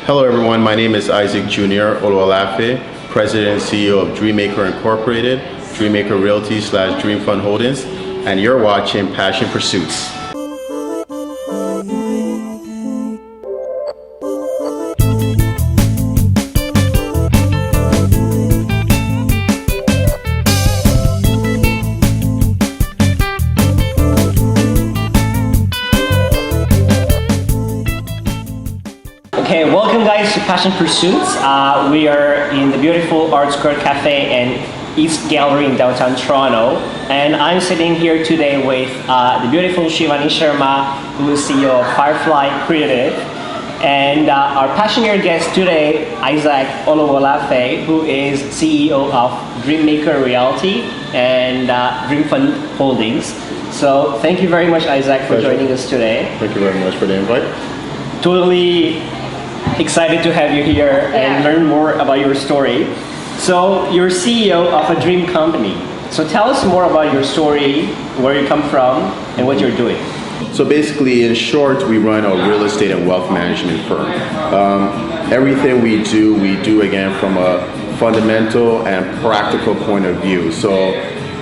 Hello everyone, my name is Isaac Jr. Olowolafe, President and CEO of Dreammaker Incorporated, Dreammaker Realty / Dream Fund Holdings, and you're watching Passion Pursuits. Okay, welcome guys to Passion Pursuits. We are in the beautiful Art Square Cafe and East Gallery in downtown Toronto. And I'm sitting here today with the beautiful Shivani Sharma, who is CEO of Firefly Creative. And our passionate guest today, Isaac Olowolafe, who is CEO of Dreammaker Realty and Dream Fund Holdings. So thank you very much, Isaac, for joining us today. Thank you very much for the invite. Totally excited to have you here and learn more about your story. So you're CEO of a dream company. So tell us more about your story, where you come from, and what you're doing. So basically, in short, we run a real estate and wealth management firm. Everything we do again from a fundamental and practical point of view. So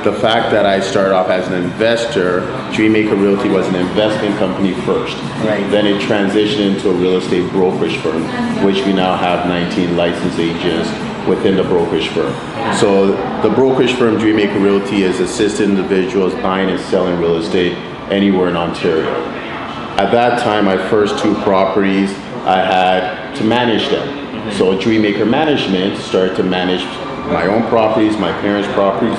the fact that I started off as an investor, Dreammaker Realty was an investment company first. Right. Then it transitioned into a real estate brokerage firm, which we now have 19 licensed agents within the brokerage firm. So the brokerage firm Dreammaker Realty is assisting individuals buying and selling real estate anywhere in Ontario. At that time, my first 2 properties, I had to manage them. So Dreammaker Management started to manage my own properties, my parents' properties,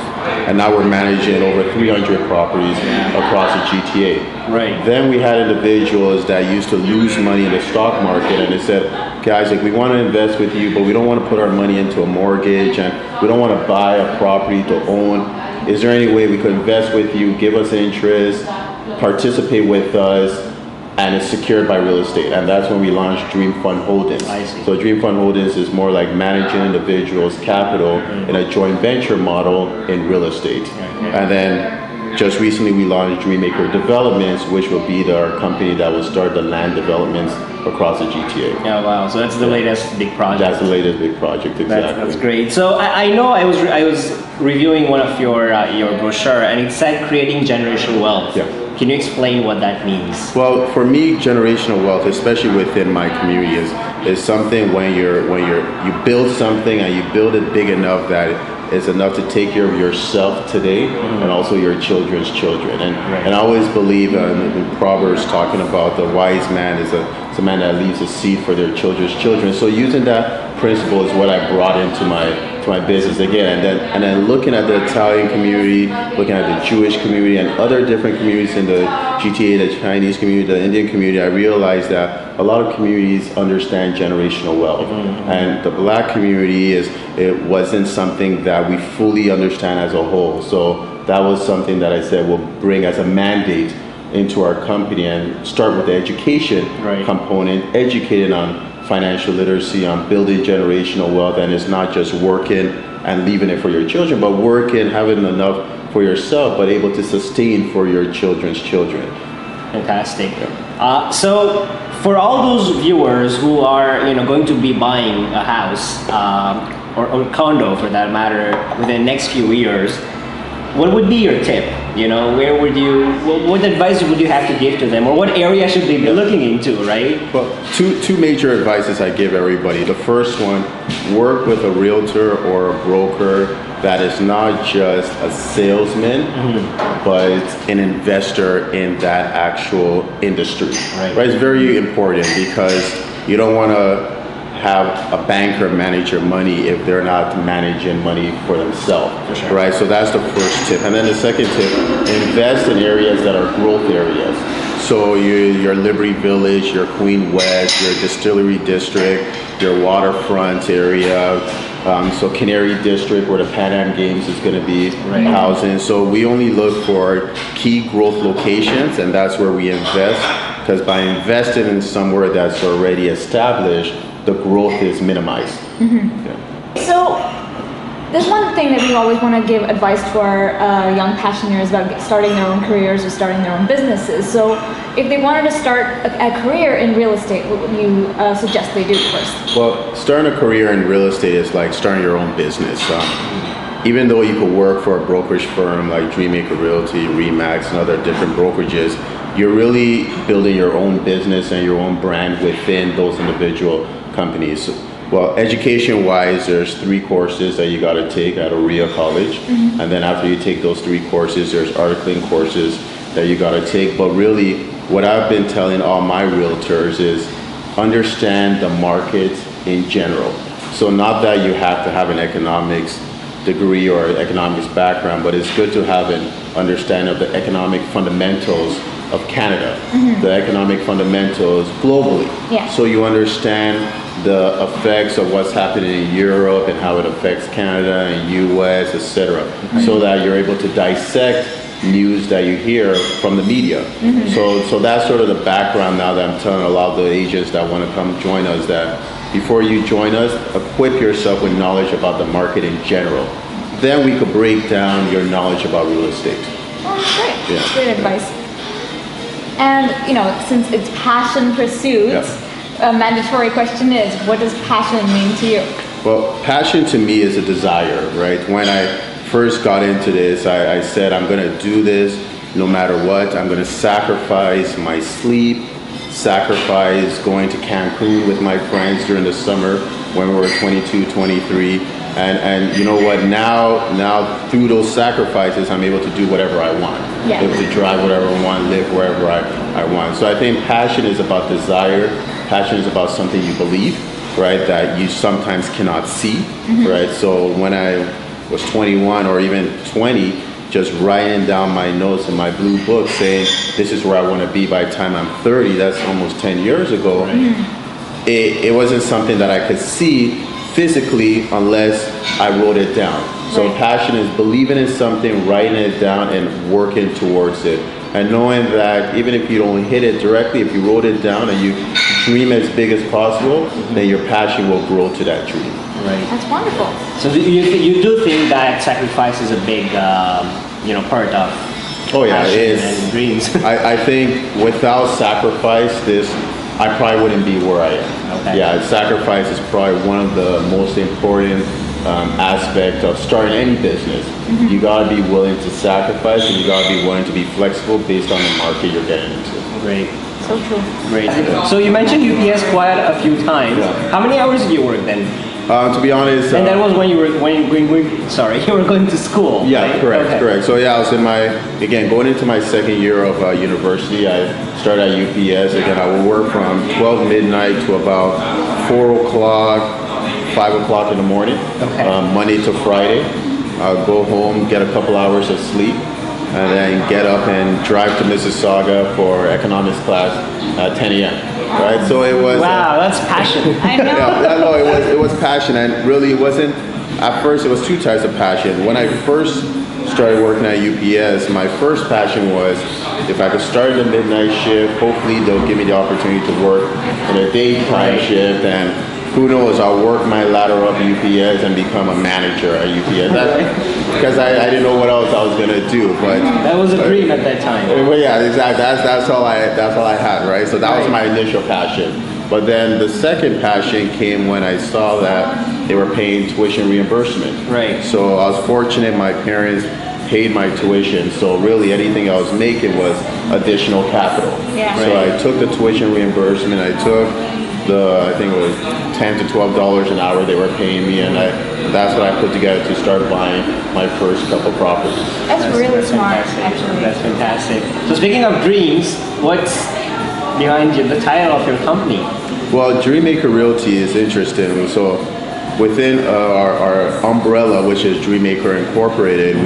and now we're managing over 300 properties across the GTA. Right. Then we had individuals that used to lose money in the stock market, and they said, guys, like, we want to invest with you, but we don't want to put our money into a mortgage, and we don't want to buy a property to own. Is there any way we could invest with you, give us interest, participate with us, and it's secured by real estate? And that's when we launched Dream Fund Holdings. I see. So Dream Fund Holdings is more like managing individuals' capital in a joint venture model in real estate. And then just recently we launched Dreammaker Developments, which will be our company that will start the land developments across the GTA. Yeah, wow. So that's the latest big project. That's the latest big project, exactly. That's great. So I know I was reviewing one of your brochure, and it said creating generational wealth. Yeah. Can you explain what that means? Well, for me, generational wealth, especially within my community, is something when you build something and you build it big enough that it's enough to take care of yourself today and also your children's children. And I always believe in Proverbs talking about the wise man is a man that leaves a seed for their children's children. So using that principle is what I brought into my business again, and then looking at the Italian community, looking at the Jewish community and other different communities in the GTA, the Chinese community, the Indian community, I realized that a lot of communities understand generational wealth, and the Black community it wasn't something that we fully understand as a whole. So that was something that I said we'll bring as a mandate into our company and start with the education component, educating on financial literacy, on building generational wealth, and it's not just working and leaving it for your children, but working, having enough for yourself, but able to sustain for your children's children. Fantastic. So for all those viewers who are going to be buying a house or condo for that matter within the next few years, what would be your tip? Where would what advice would you have to give to them, or what area should they be looking into, right? Well, two major advices I give everybody. The first one, work with a realtor or a broker that is not just a salesman, but an investor in that actual industry. Right? It's very important because you don't want to have a banker manage your money if they're not managing money for themselves, right? So that's the first tip. And then the second tip, invest in areas that are growth areas. So your Liberty Village, your Queen West, your Distillery District, your waterfront area, so Canary District where the Pan Am Games is going to be housing. So we only look for key growth locations, and that's where we invest, because by investing in somewhere that's already established, the growth is minimized. So there's one thing that we always want to give advice to our young passioneers about starting their own careers or starting their own businesses. So if they wanted to start a career in real estate, what would you suggest they do first? Well, starting a career in real estate is like starting your own business. Even though you could work for a brokerage firm like Dreammaker Realty, Remax, and other different brokerages, you're really building your own business and your own brand within those individual companies. Well, education-wise, there's 3 courses that you got to take at Orea College, and then after you take those 3 courses, there's articling courses that you got to take. But really, what I've been telling all my realtors is understand the market in general. So not that you have to have an economics degree or economics background, but it's good to have an understanding of the economic fundamentals of Canada, the economic fundamentals globally. Yeah. So you understand the effects of what's happening in Europe and how it affects Canada and US, etc. So that you're able to dissect news that you hear from the media. So that's sort of the background now that I'm telling a lot of the agents that want to come join us, that before you join us, equip yourself with knowledge about the market in general. Then we could break down your knowledge about real estate. Oh, that's great. That's great advice. And, since it's passion pursuits, a mandatory question is, what does passion mean to you? Well, passion to me is a desire, right? When I first got into this, I said, I'm going to do this no matter what. I'm going to sacrifice my sleep, sacrifice going to Cancun with my friends during the summer when we were 22, 23. And you know what, now through those sacrifices, I'm able to do whatever I want. Yeah. Able to drive whatever I want, live wherever I want. So I think passion is about desire. Passion is about something you believe, right, that you sometimes cannot see, right? So when I was 21 or even 20, just writing down my notes in my blue book saying, this is where I want to be by the time I'm 30, that's almost 10 years ago. It wasn't something that I could see physically unless I wrote it down. So passion is believing in something, writing it down, and working towards it. And knowing that even if you don't hit it directly, if you wrote it down and you dream as big as possible, then your passion will grow to that dream. Right. That's wonderful. So you do think that sacrifice is a big, part of Oh yeah, passion it is. and dreams? I think without sacrifice, I probably wouldn't be where I am. Okay. Yeah, sacrifice is probably one of the most important aspect of starting any business. You gotta be willing to sacrifice, and you gotta be willing to be flexible based on the market you're getting into. Great. So true. Great. So you mentioned UPS quite a few times. Yeah. How many hours did you work then? To be honest, And that was when you were you were going to school. yeah, right? correct, Okay. correct. So yeah, I was going into my second year of university. I started at UPS. Again, I would work from 12 midnight to about 4 o'clock, 5 o'clock in the morning, Okay. Monday to Friday. I'll go home, get a couple hours of sleep, and then get up and drive to Mississauga for economics class at 10 a.m. Right, so it was. Wow, that's passion. I know. Yeah, no, it was passion, and really it wasn't. At first, it was 2 types of passion. When I first started working at UPS, my first passion was if I could start the midnight shift, hopefully they'll give me the opportunity to work in a daytime shift, and who knows, I'll work my ladder up at UPS and become a manager at UPS. Because I didn't know what else I was gonna do, but That was a dream at that time. well, yeah, exactly. That's all I had, right? So that was my initial passion. But then the second passion came when I saw that they were paying tuition reimbursement. Right. So I was fortunate; my parents paid my tuition. So really, anything I was making was additional capital. Yeah. So I took the tuition reimbursement. I took I think it was $10 to $12 an hour they were paying me, and that's what I put together to start buying my first couple properties. That's really smart, fantastic. actually. That's fantastic. So speaking of dreams, what's behind you, the title of your company? Well, Dreammaker Realty is interesting. So within our umbrella, which is Dreammaker Incorporated,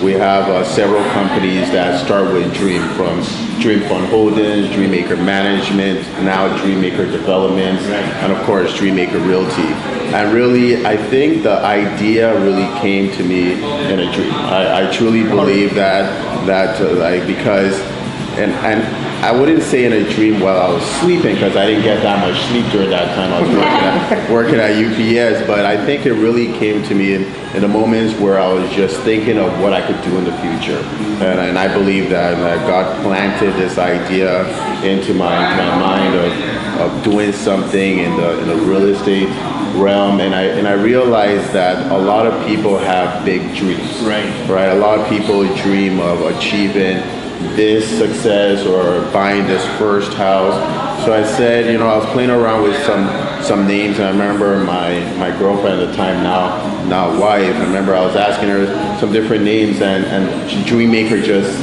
we have several companies that start with Dream, from Dream Fund Holdings, Dreammaker Management, now Dreammaker Developments, and of course Dreammaker Realty. And really, I think the idea really came to me in a dream. I truly believe that because and I wouldn't say in a dream while I was sleeping, because I didn't get that much sleep during that time. I was working at UPS, but I think it really came to me in the moments where I was just thinking of what I could do in the future. And I believe that God planted this idea into my mind of doing something in the real estate realm, and I realized that a lot of people have big dreams. Right. A lot of people dream of achieving this success or buying this first house. So I said, I was playing around with some names, and I remember my girlfriend at the time, now wife, I remember I was asking her some different names, and Dreammaker just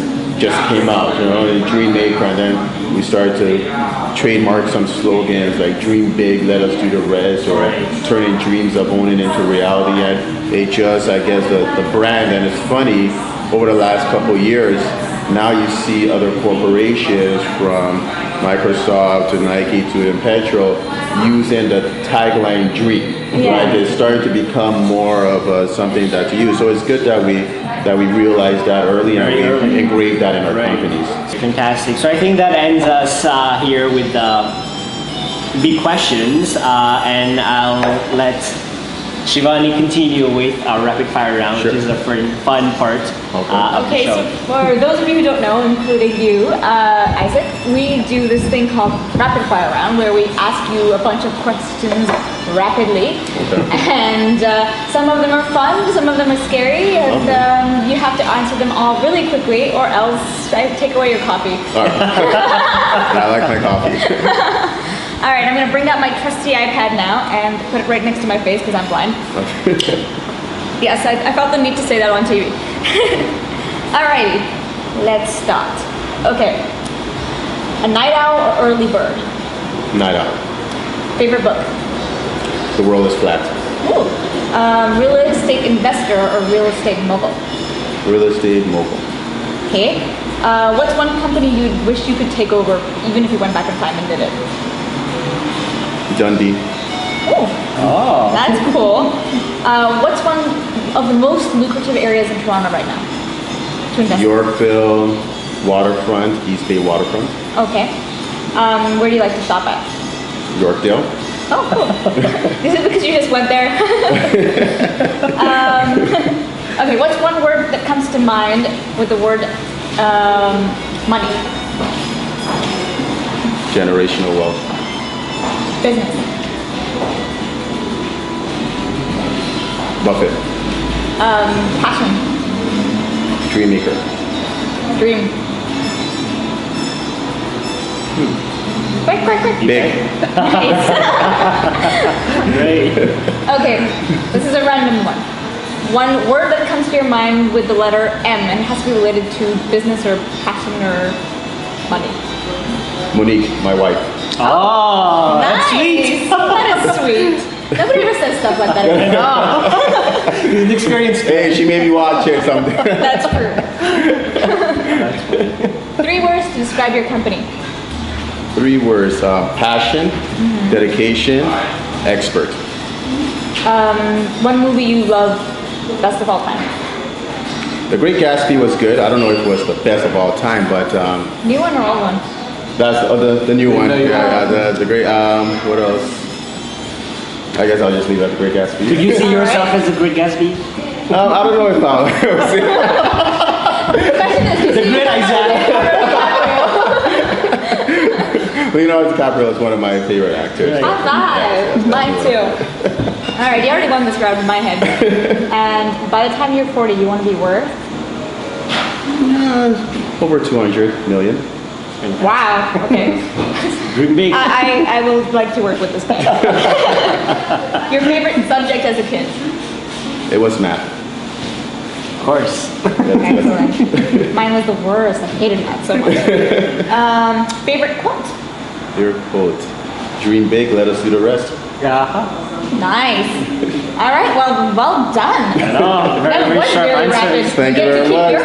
came out, Dreammaker, and then we started to trademark some slogans like dream big, let us do the rest, or turning dreams of owning into reality. And it just, I guess, the brand, and it's funny, over the last couple of years, now you see other corporations from Microsoft to Nike to Impetro using the tagline dream. Right? It's starting to become more of something that to use. So it's good that we realized that early, and we engraved that in our companies. Fantastic. So I think that ends us here with the big questions, and I'll let Shivani continue with our rapid fire round, which is the fun part of the show. So for those of you who don't know, including you, Isaac, we do this thing called rapid fire round, where we ask you a bunch of questions rapidly, and some of them are fun, some of them are scary, and you have to answer them all really quickly, or else I take away your coffee. I like my coffee. All right, I'm going to bring out my trusty iPad now and put it right next to my face because I'm blind. Yes, I felt the need to say that on TV. Alrighty, let's start. Okay, a night owl or early bird? Night owl. Favorite book? The World is Flat. Ooh. Real estate investor or real estate mogul? Real estate mogul. Okay. What's one company you wish you could take over, even if you went back in time and did it? Dundee. Oh, that's cool. What's one of the most lucrative areas in Toronto right now to invest in? Yorkville, waterfront, East Bay waterfront. Okay. Where do you like to shop at? Yorkdale. Oh, cool. Is it because you just went there? Okay, what's one word that comes to mind with the word money? Generational wealth. Business. Buffett. Passion. Dreammaker. Dream. Quick. Big. Nice. Great. Okay, this is a random one. One word that comes to your mind with the letter M, and it has to be related to business or passion or money. Monique, my wife. Oh, Nice. that's sweet. That is sweet. Nobody ever says stuff like that. He's an experienced. Hey, she made me watch it something. That's true. 3 words to describe your company. 3 words: passion, dedication, expert. One movie you love best of all time. The Great Gatsby was good. I don't know if it was the best of all time, but New one or old one? that's the new one. The great. What else? I guess I'll just leave it at the Great Gatsby. Could you see yourself as the Great Gatsby? I don't know if I'll. The Great Isaac. Leonardo DiCaprio is one of my favorite actors. High five. Mine too. All right, you already won this round in my head. And by the time you're 40, you want to be worth? Over 200 million. Wow. Okay. Dream big. I will like to work with this guy. Your favorite subject as a kid? It was math. Of course. Excellent. Mine was the worst. I hated math so much. Favorite quote? Your quote: "Dream big, let us do the rest." Nice. All right. Well done. Very sharp answers. Thank you very much.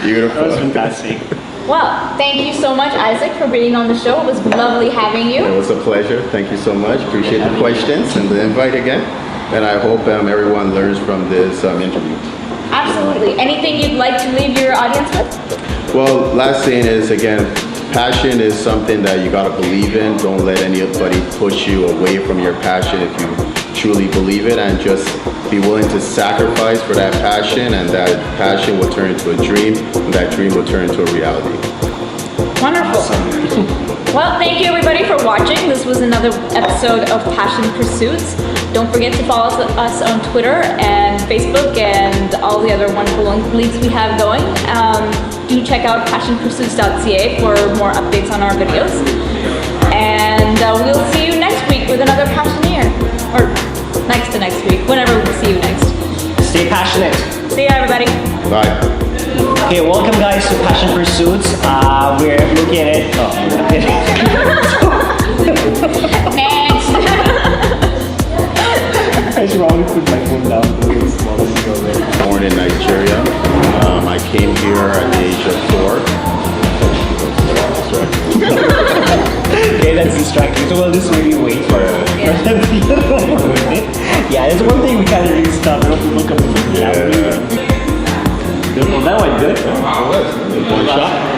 Beautiful. That was fantastic. Well, thank you so much, Isaac, for being on the show. It was lovely having you. It was a pleasure. Thank you so much. Appreciate the questions and the invite again. And I hope everyone learns from this interview. Absolutely. Anything you'd like to leave your audience with? Well, last thing is, again, passion is something that you gotta believe in. Don't let anybody push you away from your passion if you truly believe it, and just be willing to sacrifice for that passion, and that passion will turn into a dream, and that dream will turn into a reality. Wonderful. Well, thank you everybody for watching. This was another episode of Passion Pursuits. Don't forget to follow us on Twitter and Facebook and all the other wonderful links we have going. Do check out passionpursuits.ca for more updates on our videos. And we'll see you next week with another Passioneer. Or next to next week, whenever we see you next. Stay passionate. See ya, everybody. Bye. Okay, welcome guys to Passion Pursuits. We're looking at it. Next. I should probably put my phone down. Born in Nigeria. I came here at the age of 4. Okay, that's distracting. So we'll just really wait for them to Yeah, there's one thing we can't really stop. I don't people come to me. Well, that went good. One shot.